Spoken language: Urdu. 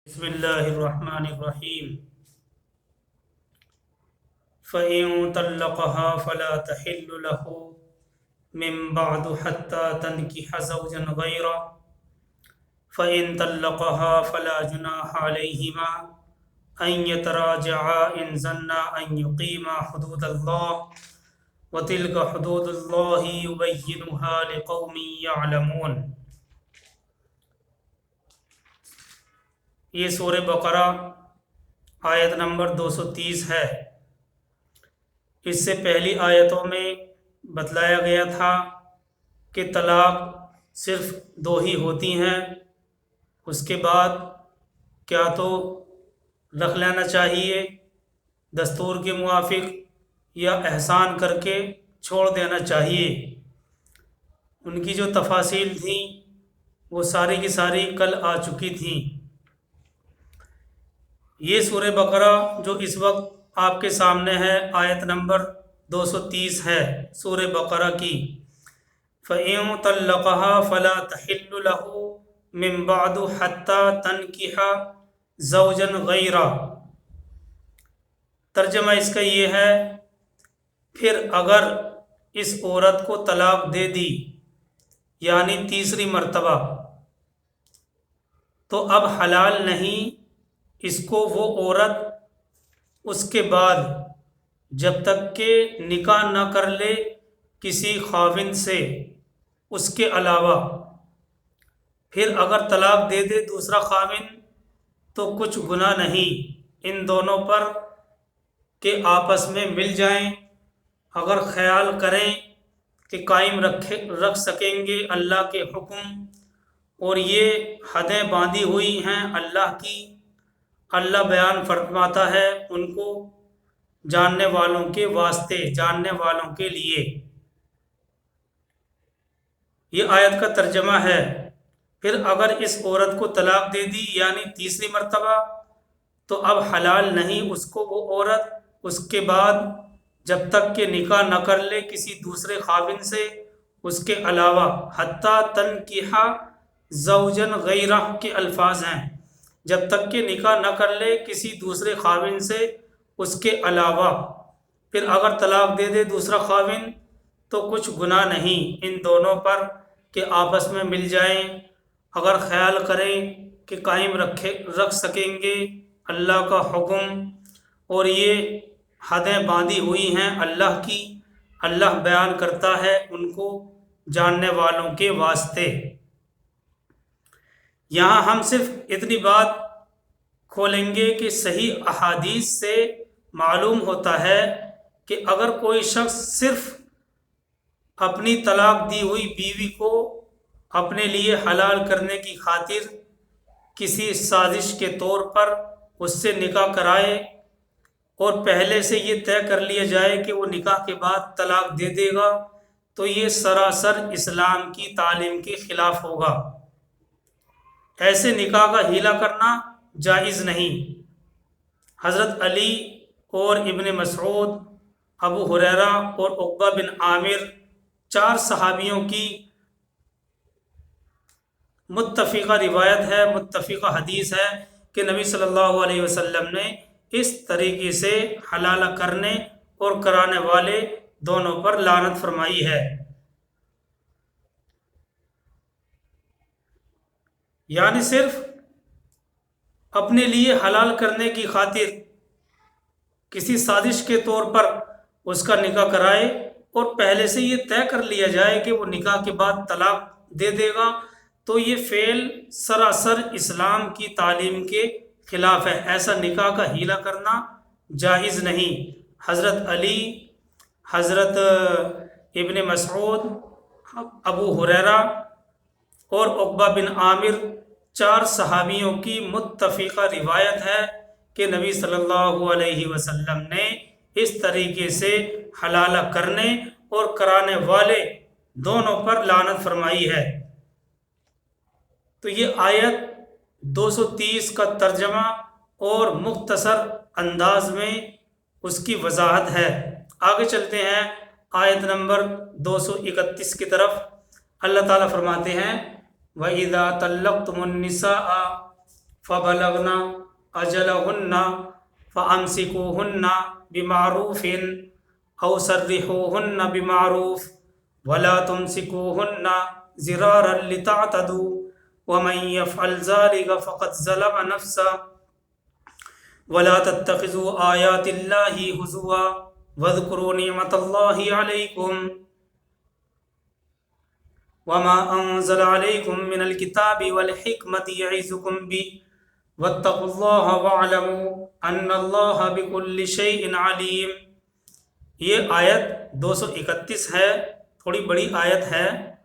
بسم اللہ الرحمن الرحیم فَإِن طَلَّقَهَا فَلَا تَحِلُّ لَهُ مِن بَعْدُ حَتَّى تَنْكِحَ زَوْجًا غَيْرَهُ فَإِن طَلَّقَهَا فَلَا جُنَاحَ عَلَيْهِمَا أَن يَتَرَاجَعَا إِن ظَنَّا أَن يُقِيمَا حُدُودَ اللَّهِ وَتِلْكَ حُدُودُ اللَّهِ يُبَيِّنُهَا لِقَوْمٍ يَعْلَمُونَ۔ یہ سورہ بقرہ آیت نمبر 230 ہے۔ اس سے پہلی آیتوں میں بتلایا گیا تھا کہ طلاق صرف 2 ہی ہوتی ہیں، اس کے بعد کیا تو رکھ لینا چاہیے دستور کے موافق یا احسان کر کے چھوڑ دینا چاہیے۔ ان کی جو تفاصیل تھیں وہ ساری کی ساری کل آ چکی تھیں۔ یہ سورہ بقرہ جو اس وقت آپ کے سامنے ہے آیت نمبر 230 ہے سورہ بقرہ کی۔ فَإِن طَلَّقَهَا فَلَا تَحِلُّ لَهُ مِن بَعْدُ حَتَّى تَنْكِحَ زَوْجًا غَيْرَهُ۔ ترجمہ اس کا یہ ہے، پھر اگر اس عورت کو طلاق دے دی یعنی تیسری مرتبہ، تو اب حلال نہیں اس کو وہ عورت اس کے بعد جب تک کہ نکاح نہ کر لے کسی خاوند سے اس کے علاوہ۔ پھر اگر طلاق دے دے دوسرا خاوند تو کچھ گناہ نہیں ان دونوں پر کہ آپس میں مل جائیں، اگر خیال کریں کہ قائم رکھ سکیں گے اللہ کے حکم، اور یہ حدیں باندھی ہوئی ہیں اللہ کی۔ اللہ بیان فرماتا ہے ان کو جاننے والوں کے واسطے، جاننے والوں کے لیے۔ یہ آیت کا ترجمہ ہے۔ پھر اگر اس عورت کو طلاق دے دی یعنی تیسری مرتبہ، تو اب حلال نہیں اس کو وہ عورت اس کے بعد جب تک کہ نکاح نہ کر لے کسی دوسرے خاوند سے اس کے علاوہ۔ حتیٰ تنکح زوجن غیرہ کے الفاظ ہیں، جب تک کہ نکاح نہ کر لے کسی دوسرے خاوند سے اس کے علاوہ۔ پھر اگر طلاق دے دے دوسرا خاوند تو کچھ گناہ نہیں ان دونوں پر کہ آپس میں مل جائیں، اگر خیال کریں کہ قائم رکھ سکیں گے اللہ کا حکم، اور یہ حدیں باندھی ہوئی ہیں اللہ کی۔ اللہ بیان کرتا ہے ان کو جاننے والوں کے واسطے۔ یہاں ہم صرف اتنی بات کھولیں گے کہ صحیح احادیث سے معلوم ہوتا ہے کہ اگر کوئی شخص صرف اپنی طلاق دی ہوئی بیوی کو اپنے لیے حلال کرنے کی خاطر کسی سازش کے طور پر اس سے نکاح کرائے، اور پہلے سے یہ طے کر لیا جائے کہ وہ نکاح کے بعد طلاق دے دے گا، تو یہ سراسر اسلام کی تعلیم کے خلاف ہوگا۔ ایسے نکاح کا حیلہ کرنا جائز نہیں۔ حضرت علی اور ابن مسعود، ابو ہریرہ اور عقبہ بن عامر، 4 صحابیوں کی متفقہ روایت ہے، متفقہ حدیث ہے کہ نبی صلی اللہ علیہ وسلم نے اس طریقے سے حلال کرنے اور کرانے والے دونوں پر لعنت فرمائی ہے۔ یعنی صرف اپنے لیے حلال کرنے کی خاطر کسی سازش کے طور پر اس کا نکاح کرائے، اور پہلے سے یہ طے کر لیا جائے کہ وہ نکاح کے بعد طلاق دے دے گا، تو یہ فعل سراسر اسلام کی تعلیم کے خلاف ہے۔ ایسا نکاح کا حیلہ کرنا جائز نہیں۔ حضرت علی، حضرت ابن مسعود، ابو ہریرہ اور عقبہ بن عامر، 4 صحابیوں کی متفقہ روایت ہے کہ نبی صلی اللہ علیہ وسلم نے اس طریقے سے حلال کرنے اور کرانے والے دونوں پر لعنت فرمائی ہے۔ تو یہ آیت 230 کا ترجمہ اور مختصر انداز میں اس کی وضاحت ہے۔ آگے چلتے ہیں آیت نمبر 231 کی طرف۔ اللہ تعالیٰ فرماتے ہیں وَإِذَا طَلَّقْتُمُ النِّسَاءَ فبلغنا اجلهن فامسكوهن بمعروف او سرحوهن بمعروف ولا تمسكوهن ضرارا لتعتدوا ومن يفعل ذلك فقد ظلم نفسه ولا تتخذوا آيات الله هزوا واذكروا نعمة الله عليكم وما أنزل عليكم من الكتاب والحكمة يعظكم به واتقوا الله واعلموا أن الله بكل شيء عليم۔ یہ آیت 231 ہے، تھوڑی بڑی آیت ہے،